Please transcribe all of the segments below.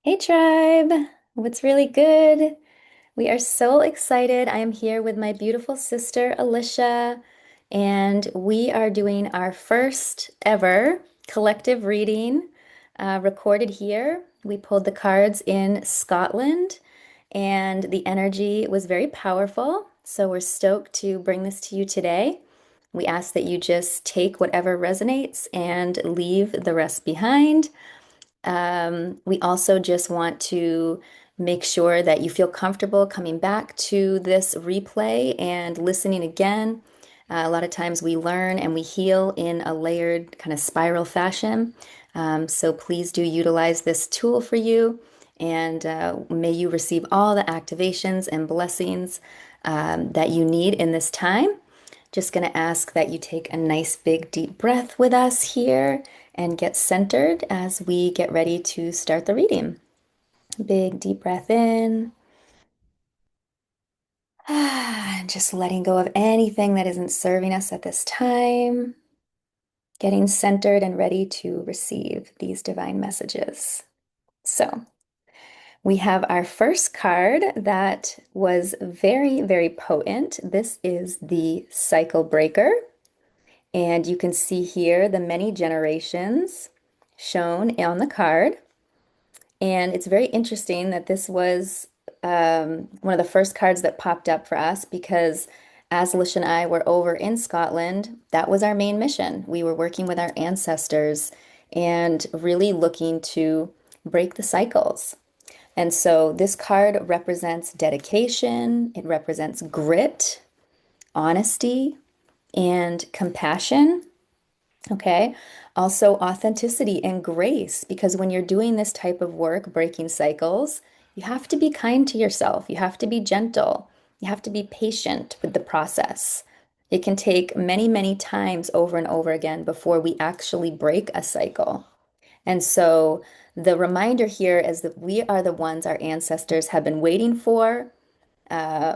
Hey tribe, what's really good? We are so excited. I am here with my beautiful sister Alicia, and we are doing our first ever collective reading recorded here. We pulled the cards in Scotland, and the energy was very powerful. So we're stoked to bring this to you today. We ask that you just take whatever resonates and leave the rest behind. We also just want to make sure that you feel comfortable coming back to this replay and listening again. A lot of times we learn and we heal in a layered kind of spiral fashion. So please do utilize this tool for you, and may you receive all the activations and blessings that you need in this time. Just going to ask that you take a nice big deep breath with us here and get centered as we get ready to start the reading. Big deep breath in. And just letting go of anything that isn't serving us at this time. Getting centered and ready to receive these divine messages. So, we have our first card that was very, very potent. This is the Cycle Breaker. And you can see here the many generations shown on the card. And it's very interesting that this was one of the first cards that popped up for us because as Lish and I were over in Scotland, that was our main mission. We were working with our ancestors and really looking to break the cycles. And so this card represents dedication, it represents grit, honesty, and compassion. Okay. Also, authenticity and grace, because when you're doing this type of work, breaking cycles, you have to be kind to yourself. You have to be gentle. You have to be patient with the process. It can take many, many times over and over again before we actually break a cycle. And so the reminder here is that we are the ones our ancestors have been waiting for.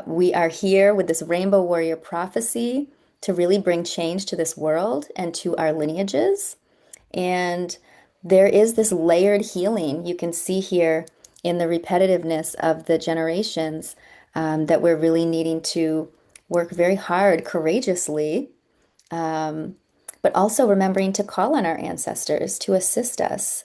We are here with this Rainbow Warrior prophecy to really bring change to this world and to our lineages. And there is this layered healing you can see here in the repetitiveness of the generations that we're really needing to work very hard, courageously, um, but also remembering to call on our ancestors to assist us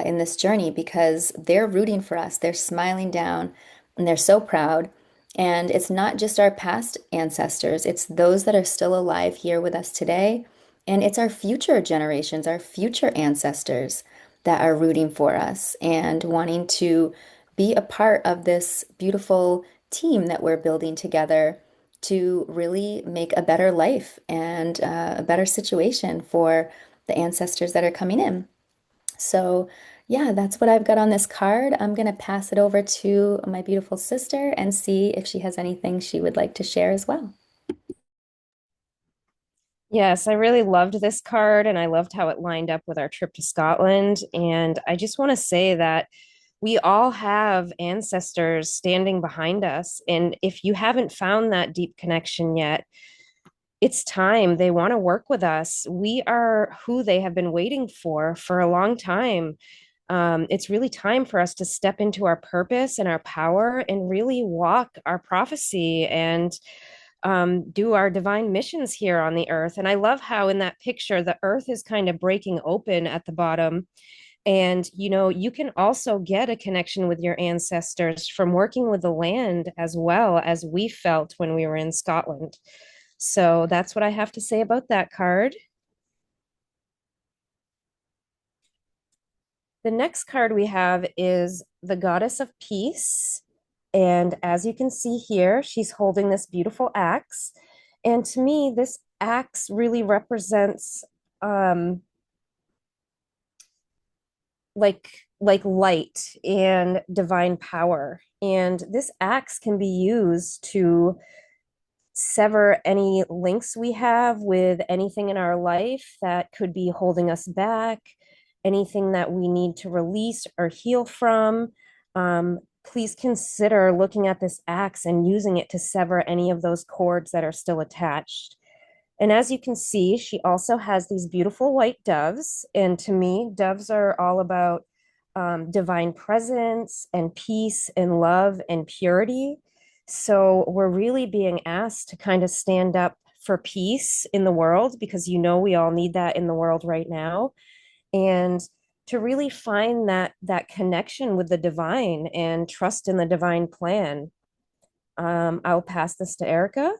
in this journey because they're rooting for us. They're smiling down and they're so proud. And it's not just our past ancestors, it's those that are still alive here with us today. And it's our future generations, our future ancestors that are rooting for us and wanting to be a part of this beautiful team that we're building together to really make a better life and a better situation for the ancestors that are coming in. So, yeah, that's what I've got on this card. I'm going to pass it over to my beautiful sister and see if she has anything she would like to share as well. Yes, I really loved this card and I loved how it lined up with our trip to Scotland. And I just want to say that we all have ancestors standing behind us. And if you haven't found that deep connection yet, it's time. They want to work with us. We are who they have been waiting for a long time. It's really time for us to step into our purpose and our power and really walk our prophecy and do our divine missions here on the earth. And I love how in that picture, the earth is kind of breaking open at the bottom. And, you can also get a connection with your ancestors from working with the land as well as we felt when we were in Scotland. So that's what I have to say about that card. The next card we have is the Goddess of Peace. And as you can see here, she's holding this beautiful axe. And to me, this axe really represents um, like light and divine power. And this axe can be used to sever any links we have with anything in our life that could be holding us back, anything that we need to release or heal from. Please consider looking at this axe and using it to sever any of those cords that are still attached. And as you can see, she also has these beautiful white doves. And to me, doves are all about divine presence and peace and love and purity. So we're really being asked to kind of stand up for peace in the world because we all need that in the world right now. And to really find that connection with the divine and trust in the divine plan. I'll pass this to Erica.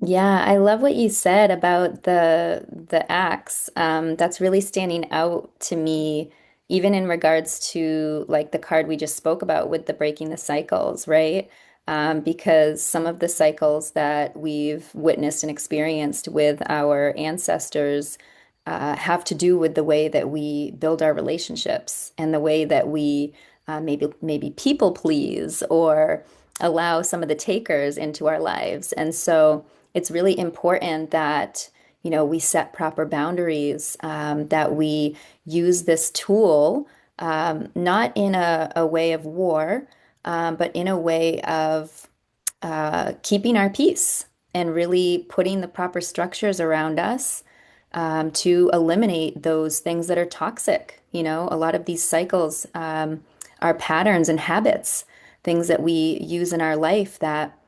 Yeah, I love what you said about the axe. That's really standing out to me, even in regards to like the card we just spoke about with the breaking the cycles, right? Because some of the cycles that we've witnessed and experienced with our ancestors have to do with the way that we build our relationships and the way that we maybe people please or allow some of the takers into our lives. And so it's really important that, we set proper boundaries, that we use this tool, not in a way of war, but in a way of keeping our peace and really putting the proper structures around us to eliminate those things that are toxic. A lot of these cycles are patterns and habits, things that we use in our life that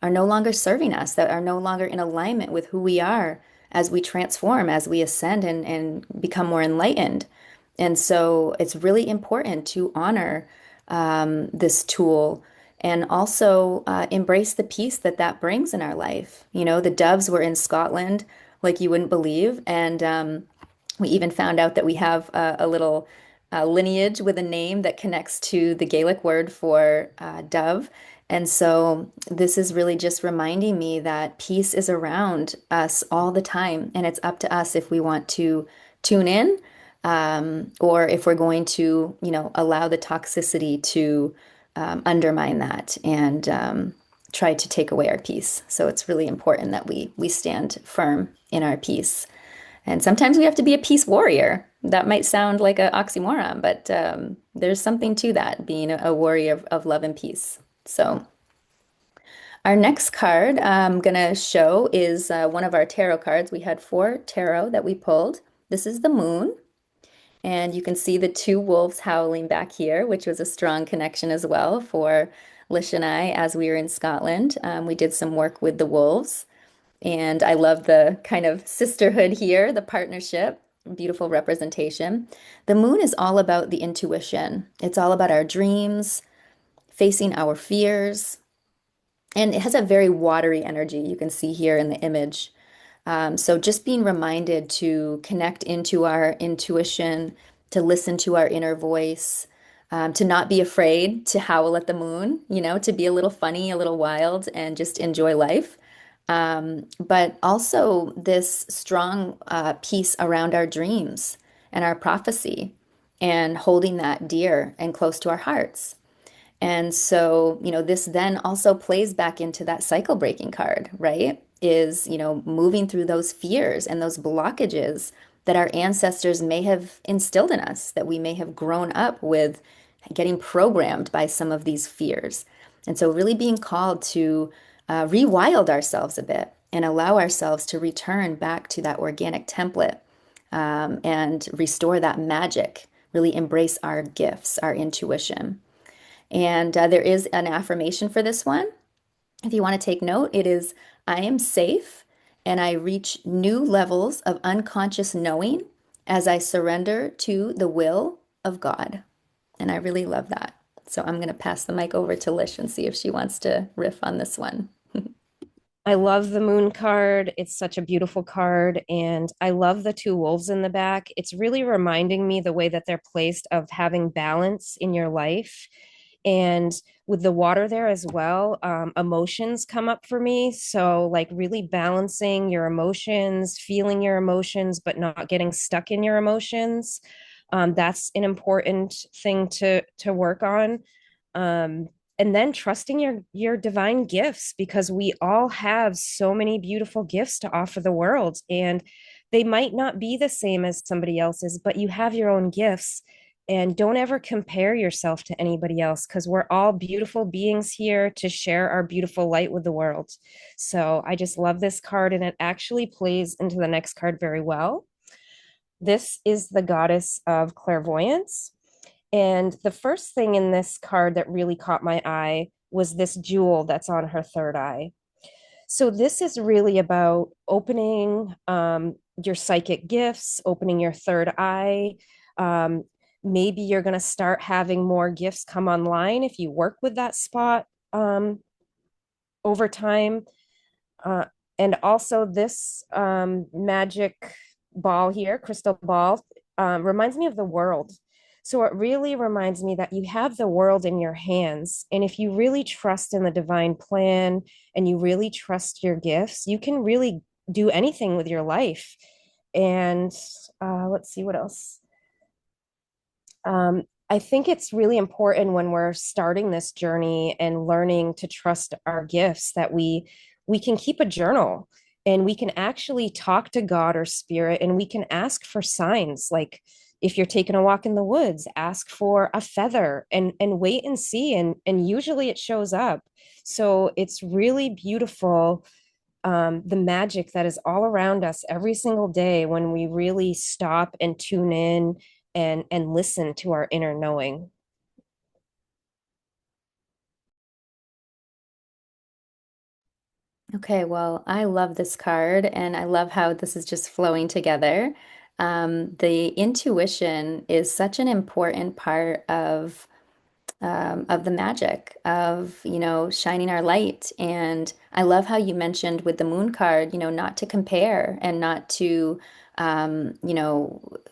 are no longer serving us, that are no longer in alignment with who we are as we transform, as we ascend and become more enlightened. And so it's really important to honor this tool and also embrace the peace that that brings in our life. The doves were in Scotland like you wouldn't believe. And we even found out that we have a little lineage with a name that connects to the Gaelic word for dove. And so this is really just reminding me that peace is around us all the time. And it's up to us if we want to tune in or if we're going to, allow the toxicity to undermine that and try to take away our peace. So it's really important that we stand firm in our peace. And sometimes we have to be a peace warrior. That might sound like an oxymoron, but there's something to that, being a warrior of love and peace. So our next card I'm going to show is one of our tarot cards. We had 4 tarot that we pulled. This is the moon. And you can see the 2 wolves howling back here, which was a strong connection as well for Lish and I as we were in Scotland. We did some work with the wolves. And I love the kind of sisterhood here, the partnership, beautiful representation. The moon is all about the intuition. It's all about our dreams, facing our fears. And it has a very watery energy you can see here in the image. So just being reminded to connect into our intuition, to listen to our inner voice, to not be afraid to howl at the moon, to be a little funny, a little wild, and just enjoy life. But also this strong piece around our dreams and our prophecy and holding that dear and close to our hearts. And so, this then also plays back into that cycle breaking card, right? Is, moving through those fears and those blockages that our ancestors may have instilled in us, that we may have grown up with getting programmed by some of these fears. And so, really being called to rewild ourselves a bit and allow ourselves to return back to that organic template and restore that magic, really embrace our gifts, our intuition. And there is an affirmation for this one. If you want to take note, it is I am safe and I reach new levels of unconscious knowing as I surrender to the will of God. And I really love that. So I'm going to pass the mic over to Lish and see if she wants to riff on this one. I love the moon card. It's such a beautiful card. And I love the 2 wolves in the back. It's really reminding me the way that they're placed of having balance in your life. And with the water there as well, emotions come up for me. So, like, really balancing your emotions, feeling your emotions, but not getting stuck in your emotions. That's an important thing to work on. Um, and then trusting your divine gifts because we all have so many beautiful gifts to offer the world, and they might not be the same as somebody else's, but you have your own gifts. And don't ever compare yourself to anybody else because we're all beautiful beings here to share our beautiful light with the world. So I just love this card, and it actually plays into the next card very well. This is the goddess of clairvoyance. And the first thing in this card that really caught my eye was this jewel that's on her third eye. So this is really about opening your psychic gifts, opening your third eye. Um, Maybe you're going to start having more gifts come online if you work with that spot over time. Uh, and also, this magic ball here, crystal ball, reminds me of the world. So it really reminds me that you have the world in your hands. And if you really trust in the divine plan and you really trust your gifts, you can really do anything with your life. And let's see what else. I think it's really important when we're starting this journey and learning to trust our gifts that we can keep a journal and we can actually talk to God or spirit and we can ask for signs. Like if you're taking a walk in the woods, ask for a feather and wait and see, and usually it shows up. So it's really beautiful, the magic that is all around us every single day when we really stop and tune in and listen to our inner knowing. Okay, well, I love this card and I love how this is just flowing together. The intuition is such an important part of the magic of, shining our light. And I love how you mentioned with the moon card, not to compare and not to,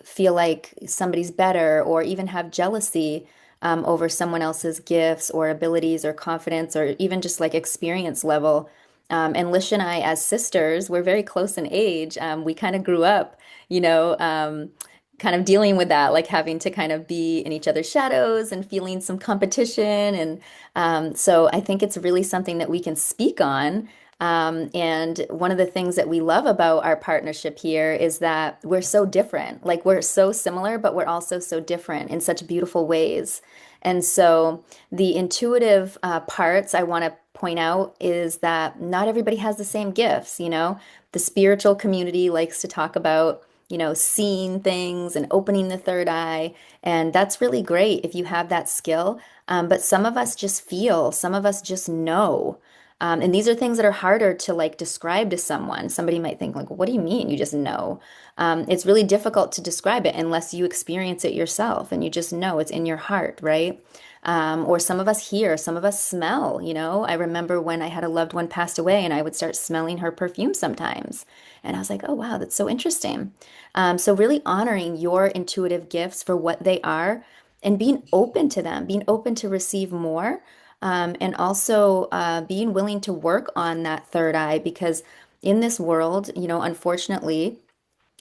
feel like somebody's better or even have jealousy over someone else's gifts or abilities or confidence or even just like experience level. And Lish and I, as sisters, we're very close in age. We kind of grew up, you know, kind of dealing with that, like having to kind of be in each other's shadows and feeling some competition. And so I think it's really something that we can speak on. And one of the things that we love about our partnership here is that we're so different. Like we're so similar, but we're also so different in such beautiful ways. And so the intuitive parts I want to point out is that not everybody has the same gifts, The spiritual community likes to talk about seeing things and opening the third eye. And that's really great if you have that skill. But some of us just feel, some of us just know. And these are things that are harder to like describe to someone. Somebody might think like, what do you mean? You just know. It's really difficult to describe it unless you experience it yourself and you just know it's in your heart, right? Or some of us hear, some of us smell, I remember when I had a loved one passed away and I would start smelling her perfume sometimes. And I was like, oh, wow, that's so interesting. So, really honoring your intuitive gifts for what they are and being open to them, being open to receive more, and also being willing to work on that third eye because in this world, unfortunately,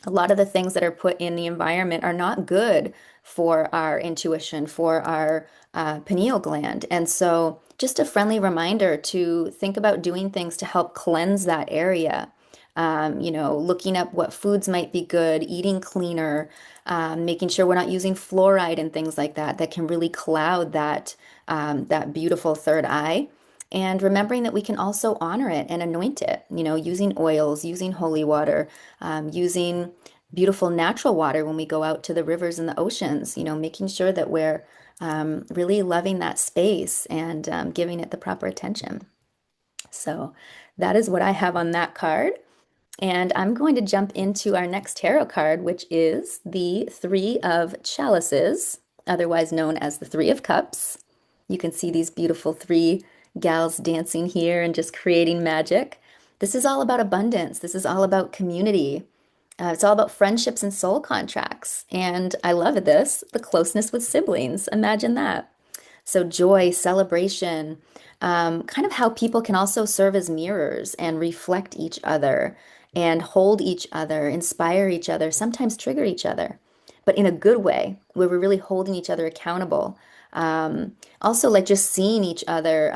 a lot of the things that are put in the environment are not good for our intuition, for our pineal gland. And so, just a friendly reminder to think about doing things to help cleanse that area. Looking up what foods might be good, eating cleaner, making sure we're not using fluoride and things like that that can really cloud that beautiful third eye. And remembering that we can also honor it and anoint it, using oils, using holy water, using beautiful natural water when we go out to the rivers and the oceans, making sure that we're really loving that space and giving it the proper attention. So that is what I have on that card. And I'm going to jump into our next tarot card, which is the Three of Chalices, otherwise known as the Three of Cups. You can see these beautiful three gals dancing here and just creating magic. This is all about abundance. This is all about community. It's all about friendships and soul contracts. And I love this, the closeness with siblings. Imagine that. So, joy, celebration, kind of how people can also serve as mirrors and reflect each other and hold each other, inspire each other, sometimes trigger each other, but in a good way where we're really holding each other accountable. Also, like just seeing each other,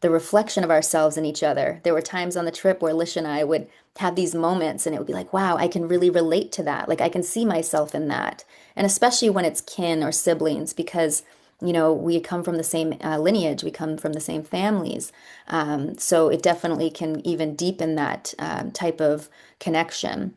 the reflection of ourselves in each other. There were times on the trip where Lish and I would have these moments and it would be like, wow, I can really relate to that. Like I can see myself in that. And especially when it's kin or siblings, because we come from the same lineage, we come from the same families. So it definitely can even deepen that type of connection.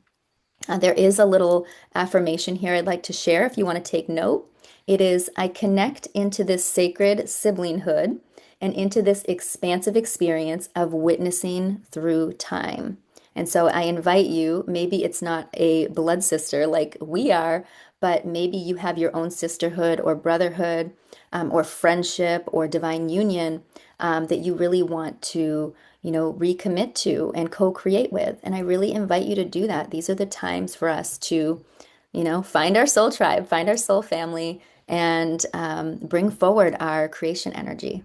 There is a little affirmation here I'd like to share if you want to take note. It is, I connect into this sacred siblinghood and into this expansive experience of witnessing through time. And so I invite you, maybe it's not a blood sister like we are, but maybe you have your own sisterhood or brotherhood, or friendship or divine union, that you really want to, recommit to and co-create with. And I really invite you to do that. These are the times for us to, find our soul tribe, find our soul family, and bring forward our creation energy.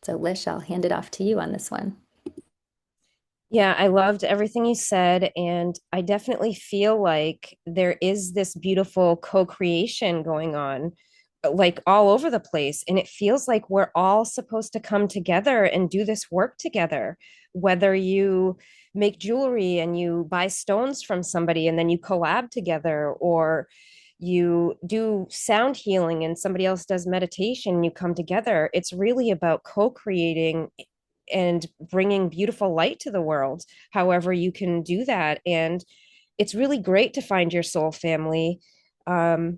So, Lish, I'll hand it off to you on this one. Yeah, I loved everything you said. And I definitely feel like there is this beautiful co-creation going on, like all over the place. And it feels like we're all supposed to come together and do this work together. Whether you make jewelry and you buy stones from somebody and then you collab together, or you do sound healing and somebody else does meditation, you come together. It's really about co-creating and bringing beautiful light to the world, however you can do that. And it's really great to find your soul family. So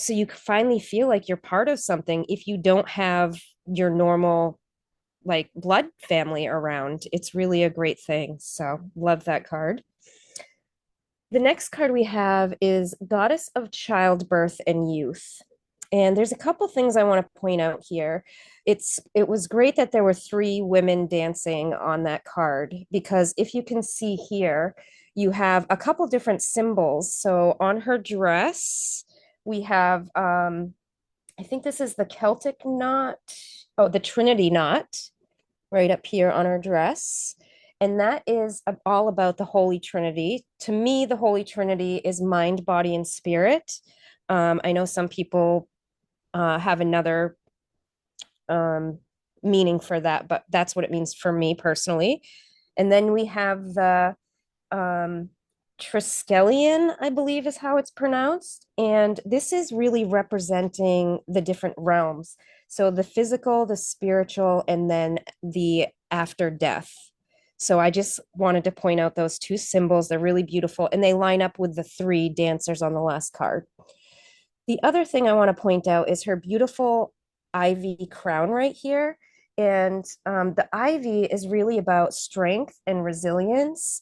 you finally feel like you're part of something if you don't have your normal like blood family around. It's really a great thing. So love that card. The next card we have is Goddess of Childbirth and Youth. And there's a couple things I want to point out here. It was great that there were three women dancing on that card, because if you can see here, you have a couple different symbols. So on her dress, we have I think this is the Celtic knot. Oh, the Trinity knot right up here on her dress. And that is all about the Holy Trinity. To me, the Holy Trinity is mind, body, and spirit. I know some people have another um, meaning for that, but that's what it means for me personally. And then we have the um, Triskelion, I believe is how it's pronounced. And this is really representing the different realms. So the physical, the spiritual, and then the after death. So I just wanted to point out those two symbols. They're really beautiful and they line up with the three dancers on the last card. The other thing I want to point out is her beautiful ivy crown right here. And the ivy is really about strength and resilience,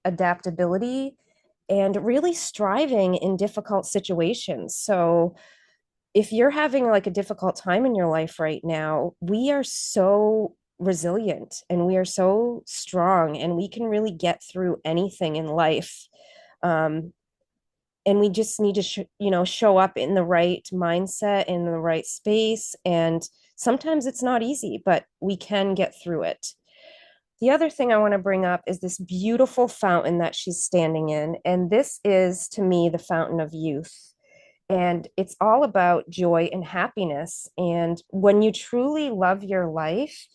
adaptability, and really striving in difficult situations. So if you're having like a difficult time in your life right now, we are so resilient and we are so strong and we can really get through anything in life. Um, and we just need to show up in the right mindset, in the right space, and sometimes it's not easy, but we can get through it. The other thing I want to bring up is this beautiful fountain that she's standing in. And this is, to me, the fountain of youth. And it's all about joy and happiness. And when you truly love your life,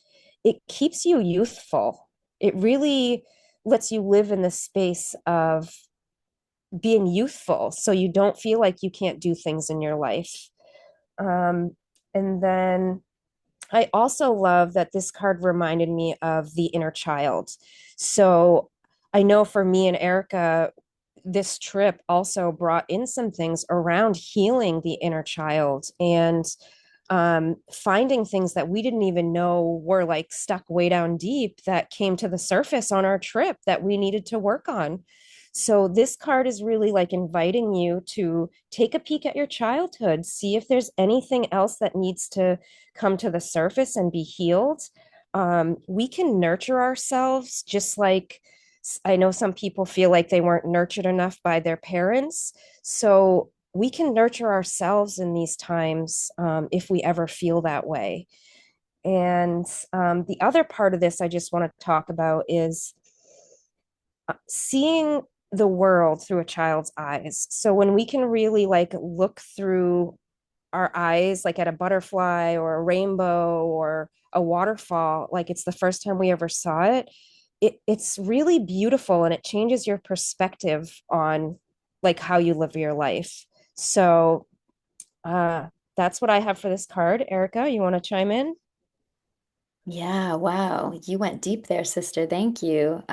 it keeps you youthful. It really lets you live in the space of being youthful so you don't feel like you can't do things in your life. And then I also love that this card reminded me of the inner child. So I know for me and Erica, this trip also brought in some things around healing the inner child and finding things that we didn't even know were like stuck way down deep that came to the surface on our trip that we needed to work on. So this card is really like inviting you to take a peek at your childhood, see if there's anything else that needs to come to the surface and be healed. We can nurture ourselves just like I know some people feel like they weren't nurtured enough by their parents. So we can nurture ourselves in these times if we ever feel that way. And the other part of this I just want to talk about is seeing the world through a child's eyes. So when we can really like look through our eyes, like at a butterfly or a rainbow or a waterfall, like it's the first time we ever saw it, it's really beautiful and it changes your perspective on like how you live your life. So uh, that's what I have for this card. Erica, you want to chime in? Yeah, wow. You went deep there, sister. Thank you.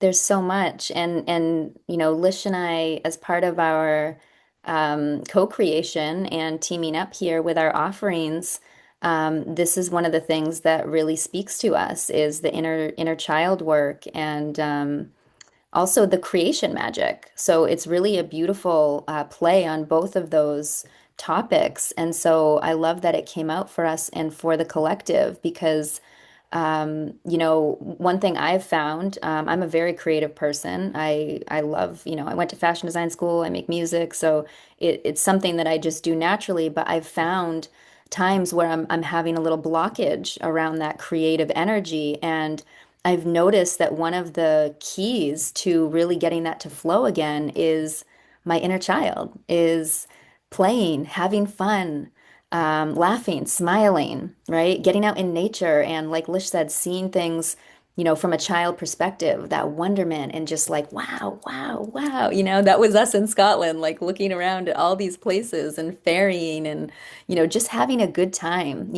There's so much, and Lish and I, as part of our co-creation and teaming up here with our offerings, this is one of the things that really speaks to us is the inner child work and also the creation magic. So it's really a beautiful play on both of those topics, and so I love that it came out for us and for the collective because. One thing I've found, I'm a very creative person. I love, I went to fashion design school, I make music, so it's something that I just do naturally, but I've found times where I'm having a little blockage around that creative energy. And I've noticed that one of the keys to really getting that to flow again is my inner child, is playing, having fun, laughing, smiling, right? Getting out in nature and, like Lish said, seeing things, from a child perspective, that wonderment and just like, wow, wow, wow. That was us in Scotland, like looking around at all these places and ferrying and, just having a good time,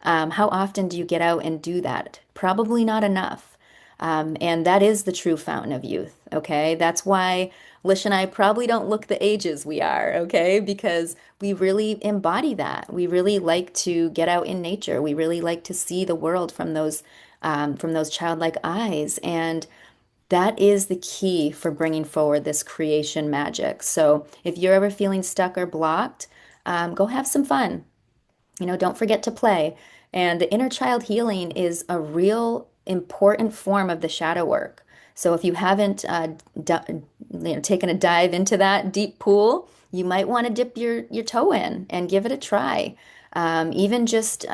How often do you get out and do that? Probably not enough. And that is the true fountain of youth, okay? That's why Lish and I probably don't look the ages we are, okay? Because we really embody that. We really like to get out in nature. We really like to see the world from those childlike eyes. And that is the key for bringing forward this creation magic. So if you're ever feeling stuck or blocked, go have some fun. Don't forget to play. And the inner child healing is a real important form of the shadow work. So if you haven't taken a dive into that deep pool, you might want to dip your toe in and give it a try. Even just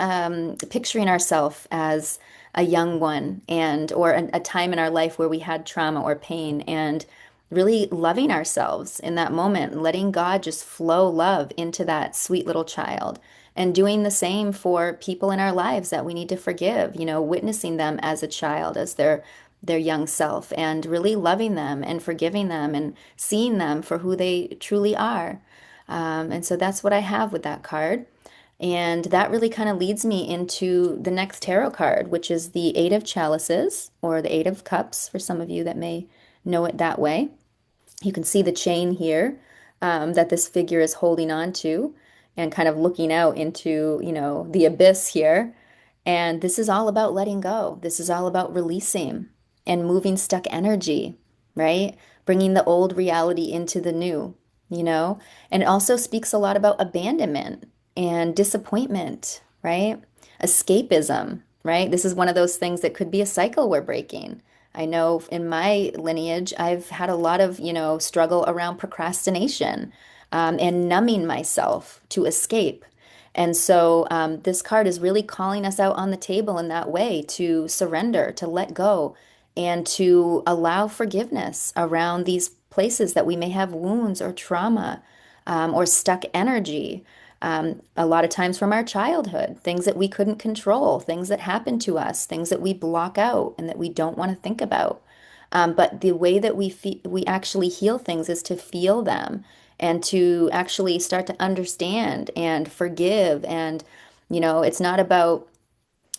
picturing ourselves as a young one and or a time in our life where we had trauma or pain and really loving ourselves in that moment, letting God just flow love into that sweet little child and doing the same for people in our lives that we need to forgive, witnessing them as a child, as their young self, and really loving them and forgiving them and seeing them for who they truly are. And so that's what I have with that card. And that really kind of leads me into the next tarot card, which is the Eight of Chalices or the Eight of Cups for some of you that may know it that way. You can see the chain here that this figure is holding on to and kind of looking out into, the abyss here. And this is all about letting go. This is all about releasing and moving stuck energy, right? Bringing the old reality into the new, And it also speaks a lot about abandonment and disappointment, right? Escapism, right? This is one of those things that could be a cycle we're breaking. I know in my lineage, I've had a lot of, struggle around procrastination, and numbing myself to escape. And so this card is really calling us out on the table in that way to surrender, to let go, and to allow forgiveness around these places that we may have wounds or trauma, or stuck energy. A lot of times from our childhood, things that we couldn't control, things that happened to us, things that we block out and that we don't want to think about. But the way that we actually heal things is to feel them and to actually start to understand and forgive. And, it's not about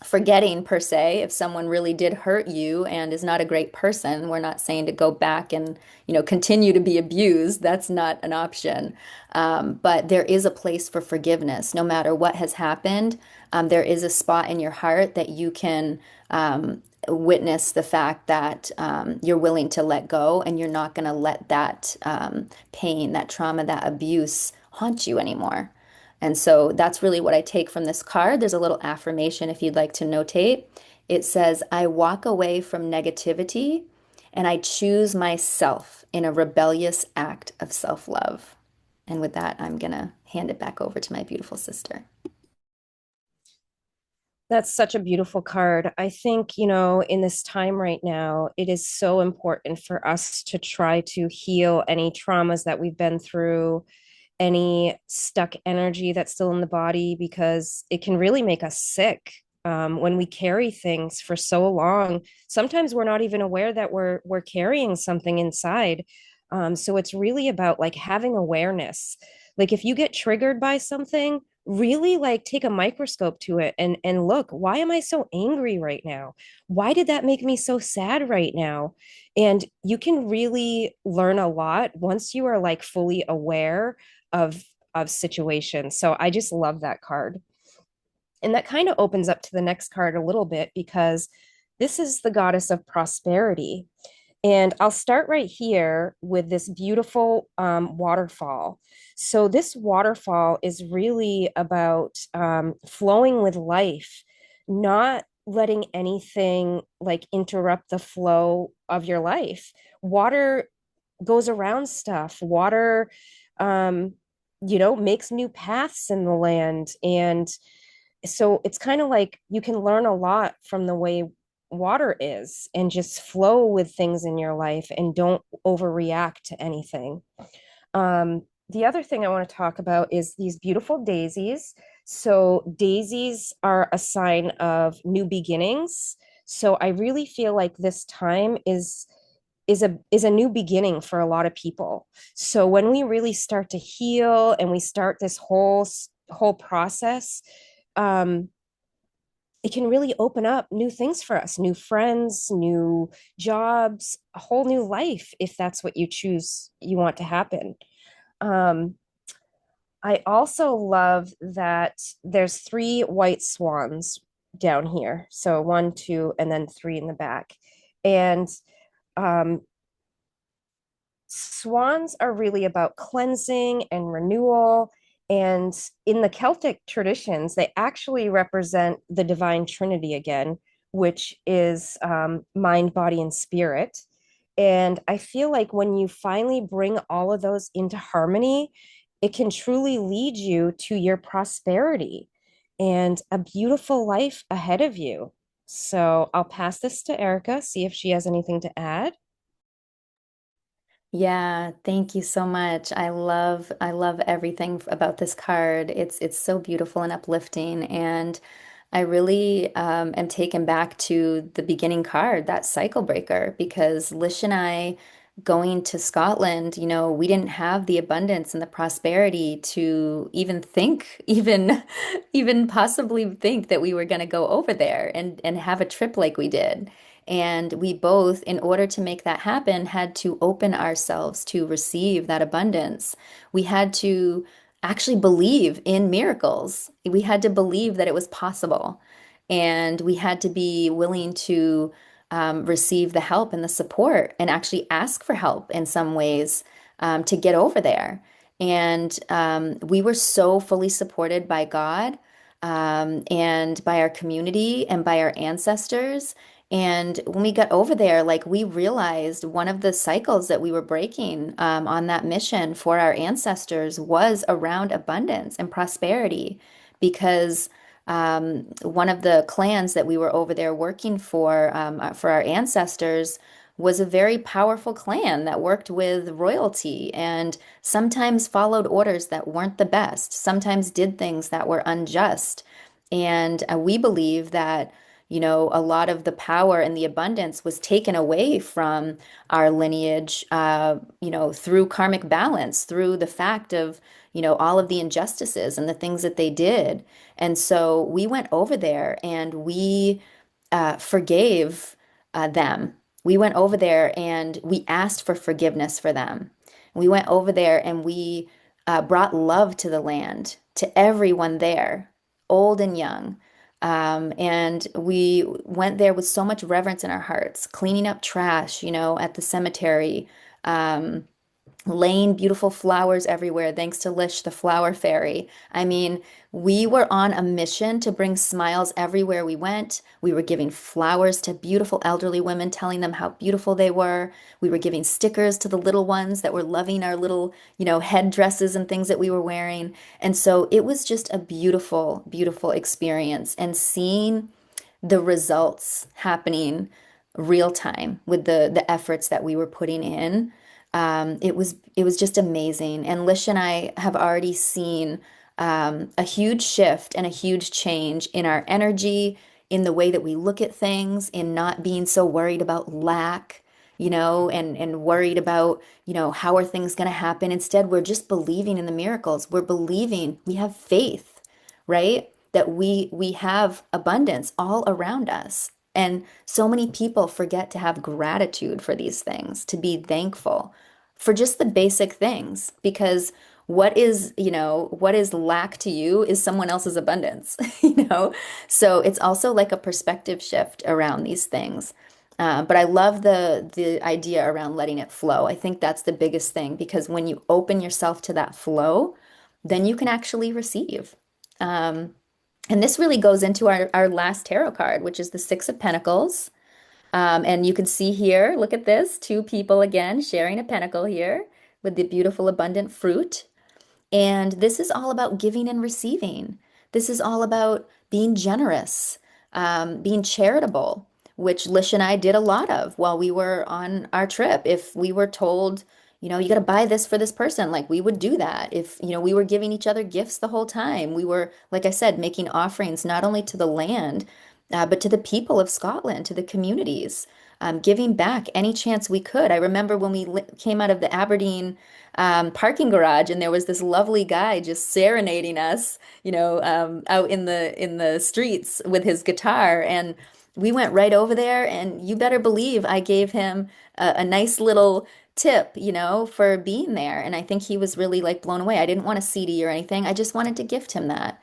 forgetting per se if someone really did hurt you and is not a great person. We're not saying to go back and, continue to be abused. That's not an option. But there is a place for forgiveness. No matter what has happened, there is a spot in your heart that you can witness the fact that you're willing to let go and you're not going to let that pain, that trauma, that abuse haunt you anymore. And so that's really what I take from this card. There's a little affirmation if you'd like to notate. It says, I walk away from negativity and I choose myself in a rebellious act of self-love. And with that, I'm going to hand it back over to my beautiful sister. That's such a beautiful card. I think, in this time right now, it is so important for us to try to heal any traumas that we've been through, any stuck energy that's still in the body, because it can really make us sick. When we carry things for so long, sometimes we're not even aware that we're carrying something inside. So it's really about like having awareness. Like if you get triggered by something, really like take a microscope to it and look, why am I so angry right now? Why did that make me so sad right now? And you can really learn a lot once you are like fully aware of situations. So I just love that card. And that kind of opens up to the next card a little bit because this is the goddess of prosperity. And I'll start right here with this beautiful waterfall. So, this waterfall is really about flowing with life, not letting anything like interrupt the flow of your life. Water goes around stuff. Water, um, makes new paths in the land. And so it's kind of like you can learn a lot from the way water is and just flow with things in your life and don't overreact to anything. The other thing I want to talk about is these beautiful daisies. So daisies are a sign of new beginnings. So I really feel like this time is a new beginning for a lot of people. So when we really start to heal and we start this whole process, um, it can really open up new things for us, new friends, new jobs, a whole new life if that's what you choose you want to happen. Um, I also love that there's three white swans down here. So one, two, and then three in the back. And um, swans are really about cleansing and renewal. And in the Celtic traditions, they actually represent the divine trinity again, which is mind, body, and spirit. And I feel like when you finally bring all of those into harmony, it can truly lead you to your prosperity and a beautiful life ahead of you. So I'll pass this to Erica, see if she has anything to add. Yeah, thank you so much. I love everything about this card. It's so beautiful and uplifting, and I really am taken back to the beginning card, that cycle breaker, because Lish and I going to Scotland, we didn't have the abundance and the prosperity to even think, even possibly think that we were going to go over there and have a trip like we did. And we both, in order to make that happen, had to open ourselves to receive that abundance. We had to actually believe in miracles. We had to believe that it was possible. And we had to be willing to receive the help and the support and actually ask for help in some ways to get over there. And we were so fully supported by God and by our community and by our ancestors. And when we got over there, like we realized one of the cycles that we were breaking on that mission for our ancestors was around abundance and prosperity, because one of the clans that we were over there working for our ancestors was a very powerful clan that worked with royalty and sometimes followed orders that weren't the best, sometimes did things that were unjust. And we believe that, a lot of the power and the abundance was taken away from our lineage, through karmic balance, through the fact of, all of the injustices and the things that they did. And so we went over there and we forgave them. We went over there and we asked for forgiveness for them. We went over there and we brought love to the land, to everyone there, old and young. And we went there with so much reverence in our hearts, cleaning up trash, at the cemetery, laying beautiful flowers everywhere, thanks to Lish, the flower fairy. I mean, we were on a mission to bring smiles everywhere we went. We were giving flowers to beautiful elderly women, telling them how beautiful they were. We were giving stickers to the little ones that were loving our little, head dresses and things that we were wearing. And so it was just a beautiful, beautiful experience. And seeing the results happening real time with the efforts that we were putting in. It was just amazing. And Lish and I have already seen a huge shift and a huge change in our energy, in the way that we look at things, in not being so worried about lack, and worried about, how are things going to happen. Instead, we're just believing in the miracles. We're believing, we have faith. right? That we have abundance all around us. And so many people forget to have gratitude for these things, to be thankful for just the basic things, because what is lack to you is someone else's abundance, you know? So it's also like a perspective shift around these things. But I love the idea around letting it flow. I think that's the biggest thing because when you open yourself to that flow, then you can actually receive. Um, and this really goes into our last tarot card, which is the Six of Pentacles. And you can see here, look at this, two people again sharing a pentacle here with the beautiful abundant fruit. And this is all about giving and receiving. This is all about being generous, being charitable, which Lish and I did a lot of while we were on our trip. If we were told, you got to buy this for this person, like we would do that. If, we were giving each other gifts the whole time, we were, like I said, making offerings not only to the land, but to the people of Scotland, to the communities, giving back any chance we could. I remember when we came out of the Aberdeen parking garage, and there was this lovely guy just serenading us, out in the streets with his guitar, and we went right over there, and you better believe I gave him a nice little tip, for being there, and I think he was really like blown away. I didn't want a CD or anything. I just wanted to gift him that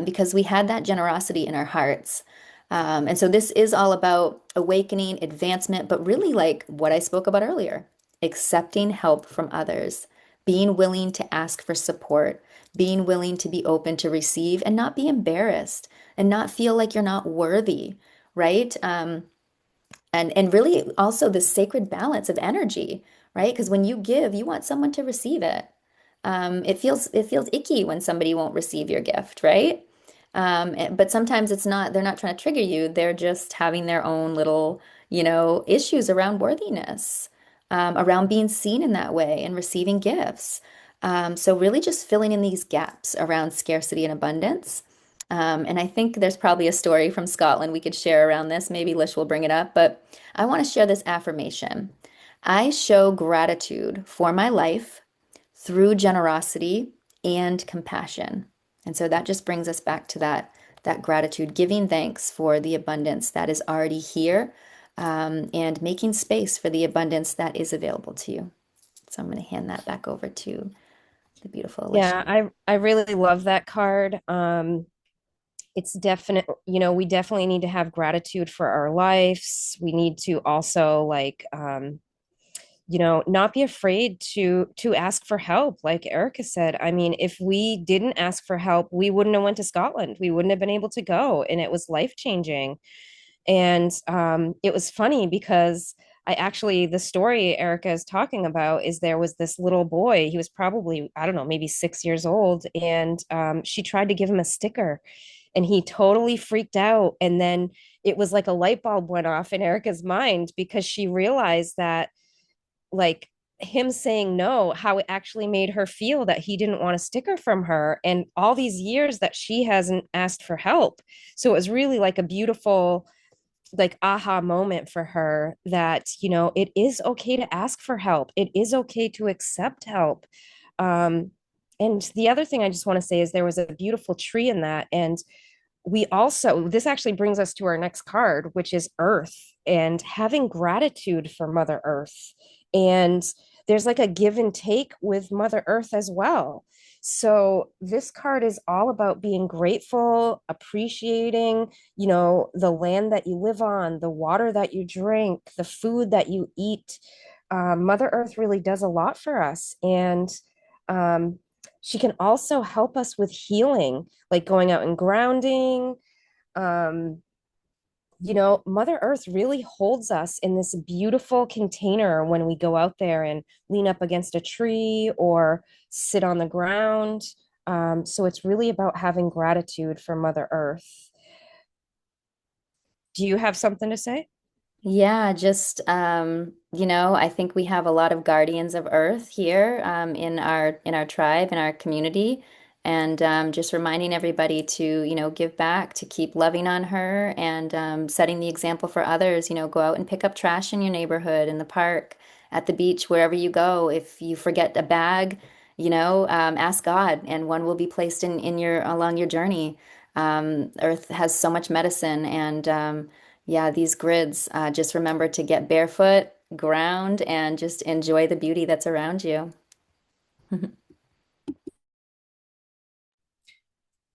because we had that generosity in our hearts. And so this is all about awakening, advancement, but really like what I spoke about earlier, accepting help from others, being willing to ask for support, being willing to be open to receive and not be embarrassed and not feel like you're not worthy, right? And really also the sacred balance of energy, right? Because when you give, you want someone to receive it. It feels icky when somebody won't receive your gift, right? But sometimes they're not trying to trigger you. They're just having their own little, issues around worthiness, around being seen in that way and receiving gifts. So really just filling in these gaps around scarcity and abundance. And I think there's probably a story from Scotland we could share around this. Maybe Lish will bring it up, but I want to share this affirmation. I show gratitude for my life through generosity and compassion. And so that just brings us back to that gratitude, giving thanks for the abundance that is already here, and making space for the abundance that is available to you. So I'm going to hand that back over to the beautiful Alicia. Yeah, I really love that card. It's definite, we definitely need to have gratitude for our lives. We need to also not be afraid to ask for help. Like Erica said, I mean, if we didn't ask for help, we wouldn't have went to Scotland. We wouldn't have been able to go, and it was life changing. And it was funny because the story Erica is talking about is there was this little boy. He was probably, I don't know, maybe 6 years old. And she tried to give him a sticker and he totally freaked out. And then it was like a light bulb went off in Erica's mind because she realized that, like, him saying no, how it actually made her feel that he didn't want a sticker from her and all these years that she hasn't asked for help. So it was really like a beautiful like aha moment for her that it is okay to ask for help, it is okay to accept help. And the other thing I just want to say is there was a beautiful tree in that, and we also, this actually brings us to our next card, which is Earth and having gratitude for Mother Earth. And there's like a give and take with Mother Earth as well. So this card is all about being grateful, appreciating, the land that you live on, the water that you drink, the food that you eat. Mother Earth really does a lot for us. And um, she can also help us with healing, like going out and grounding. Um, Mother Earth really holds us in this beautiful container when we go out there and lean up against a tree or sit on the ground. So it's really about having gratitude for Mother Earth. Do you have something to say? Yeah, just I think we have a lot of guardians of Earth here in our tribe, in our community, and just reminding everybody to, give back, to keep loving on her, and setting the example for others. Go out and pick up trash in your neighborhood, in the park, at the beach, wherever you go. If you forget a bag, ask God, and one will be placed in your along your journey. Earth has so much medicine, and yeah, these grids, just remember to get barefoot, ground, and just enjoy the beauty that's around you.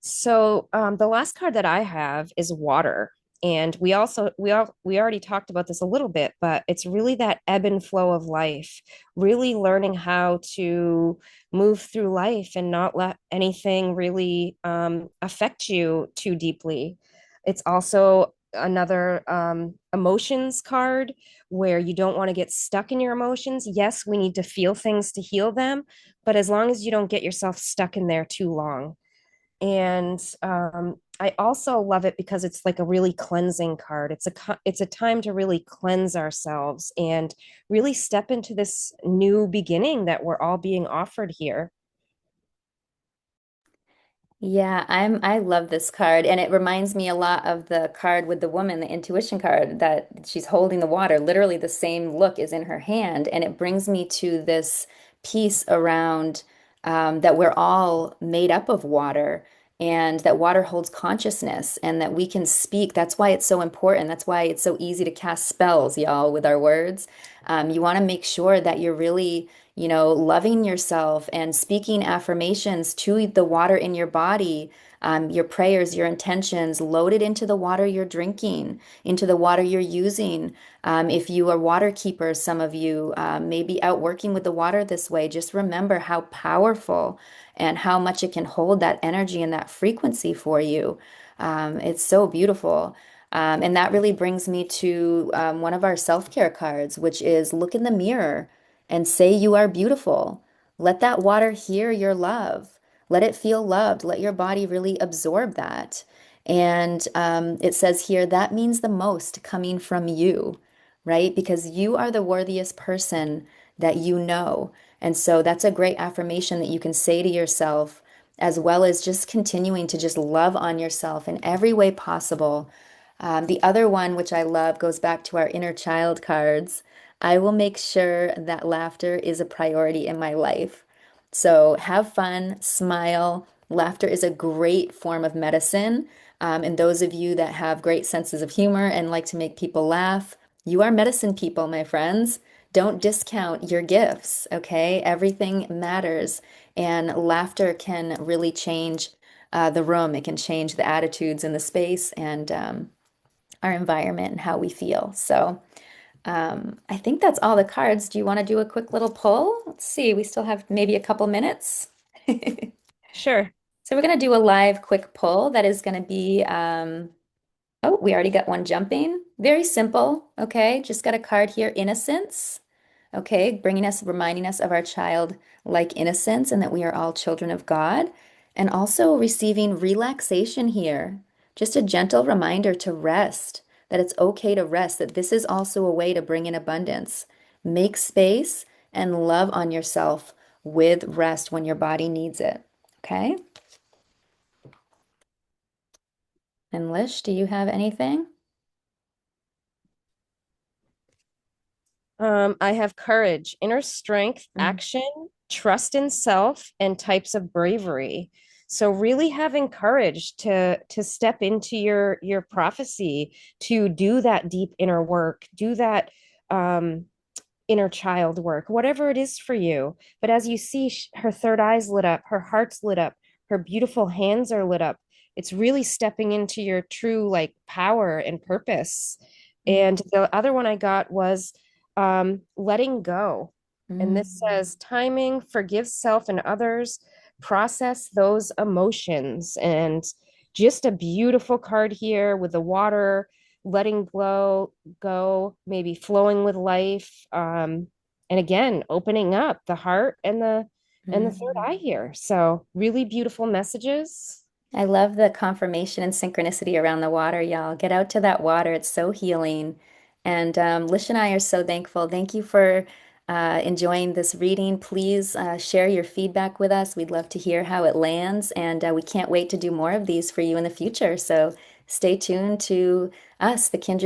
So the last card that I have is water. And we already talked about this a little bit, but it's really that ebb and flow of life, really learning how to move through life and not let anything really affect you too deeply. It's also another emotions card where you don't want to get stuck in your emotions. Yes, we need to feel things to heal them, but as long as you don't get yourself stuck in there too long. And I also love it because it's like a really cleansing card. It's a time to really cleanse ourselves and really step into this new beginning that we're all being offered here. Yeah, I love this card, and it reminds me a lot of the card with the woman, the intuition card, that she's holding the water. Literally the same look is in her hand, and it brings me to this piece around that we're all made up of water, and that water holds consciousness, and that we can speak. That's why it's so important. That's why it's so easy to cast spells, y'all, with our words. You want to make sure that you're really loving yourself and speaking affirmations to the water in your body, your prayers, your intentions, loaded into the water you're drinking, into the water you're using. If you are water keepers, some of you may be out working with the water this way. Just remember how powerful and how much it can hold that energy and that frequency for you. It's so beautiful. And that really brings me to one of our self-care cards, which is look in the mirror and say you are beautiful. Let that water hear your love. Let it feel loved. Let your body really absorb that. And it says here that means the most coming from you, right? Because you are the worthiest person that you know. And so that's a great affirmation that you can say to yourself, as well as just continuing to just love on yourself in every way possible. The other one, which I love, goes back to our inner child cards. I will make sure that laughter is a priority in my life. So have fun, smile. Laughter is a great form of medicine. And those of you that have great senses of humor and like to make people laugh, you are medicine people, my friends. Don't discount your gifts, okay? Everything matters. And laughter can really change the room. It can change the attitudes in the space and our environment and how we feel. So, I think that's all the cards. Do you want to do a quick little pull? Let's see, we still have maybe a couple minutes. Sure. So we're going to do a live quick pull that is going to be, oh, we already got one jumping. Very simple. Okay, just got a card here, innocence. Okay, reminding us of our childlike innocence and that we are all children of God. And also receiving relaxation here. Just a gentle reminder to rest, that it's okay to rest, that this is also a way to bring in abundance. Make space and love on yourself with rest when your body needs it. Okay? And Lish, do you have anything? I have courage, inner strength, Mm. action, trust in self, and types of bravery. So really having courage to step into your prophecy, to do that deep inner work, do that um, inner child work, whatever it is for you. But as you see, her third eye's lit up, her heart's lit up, her beautiful hands are lit up. It's really stepping into your true like power and purpose. Mm. And the other one I got was letting go. And this Mm. says timing, forgive self and others, process those emotions. And just a beautiful card here with the water, letting go, maybe flowing with life. And again, opening up the heart and the third Mm. eye here. So really beautiful messages. I love the confirmation and synchronicity around the water, y'all. Get out to that water. It's so healing. And Lish and I are so thankful. Thank you for enjoying this reading. Please share your feedback with us. We'd love to hear how it lands. And we can't wait to do more of these for you in the future. So stay tuned to us, the Kindred